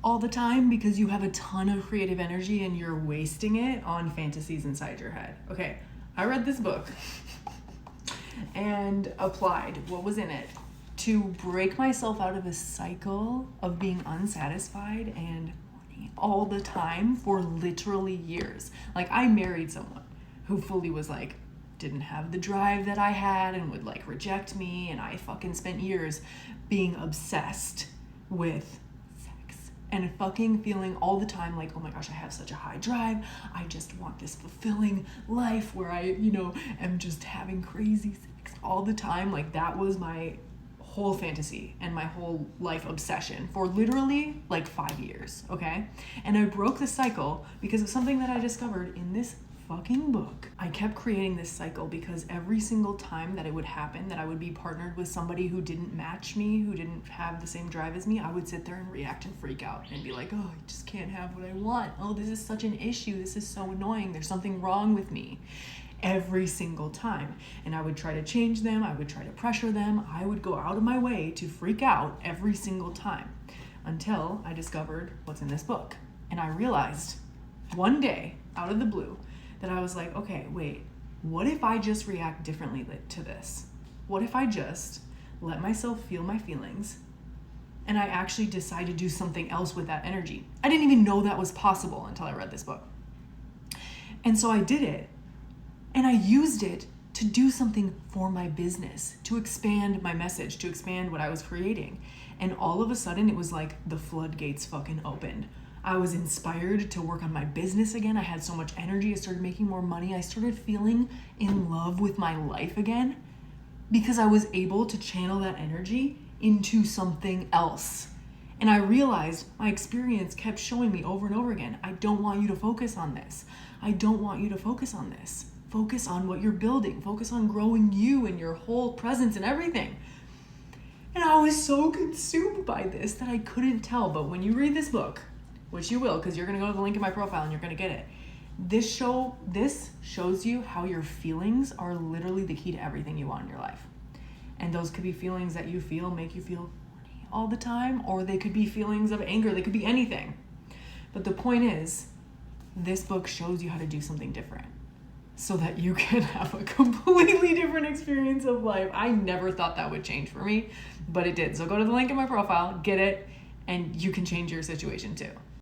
all the time because you have a ton of creative energy and you're wasting it on fantasies inside your head. Okay, I read this book and applied what was in it to break myself out of a cycle of being unsatisfied and horny all the time for literally years. Like, I married someone who fully was like, didn't have the drive that I had and would like reject me, and I fucking spent years being obsessed with sex and fucking feeling all the time like, oh my gosh, I have such a high drive. I just want this fulfilling life where I, am just having crazy sex all the time. Like, that was my whole fantasy and my whole life obsession for literally like 5 years, okay? And I broke the cycle because of something that I discovered in this fucking book. I kept creating this cycle because every single time that it would happen, that I would be partnered with somebody who didn't match me, who didn't have the same drive as me, I would sit there and react and freak out and be like, oh, I just can't have what I want. Oh, this is such an issue. This is so annoying. There's something wrong with me. Every single time. And I would try to change them. I would try to pressure them. I would go out of my way to freak out every single time until I discovered what's in this book. And I realized one day, out of the blue, that I was like, okay, wait, what if I just react differently to this? What if I just let myself feel my feelings and I actually decide to do something else with that energy? I didn't even know that was possible until I read this book. And so I did it, and I used it to do something for my business, to expand my message, to expand what I was creating. And all of a sudden, it was like the floodgates fucking opened. I was inspired to work on my business again. I had so much energy. I started making more money. I started feeling in love with my life again because I was able to channel that energy into something else. And I realized my experience kept showing me over and over again, I don't want you to focus on this. I don't want you to focus on this. Focus on what you're building. Focus on growing you and your whole presence and everything. And I was so consumed by this that I couldn't tell. But when you read this book, which you will, because you're going to go to the link in my profile and you're going to get it. This shows you how your feelings are literally the key to everything you want in your life. And those could be feelings that you feel make you feel horny all the time, or they could be feelings of anger. They could be anything. But the point is, this book shows you how to do something different so that you can have a completely different experience of life. I never thought that would change for me, but it did. So go to the link in my profile, get it, and you can change your situation too.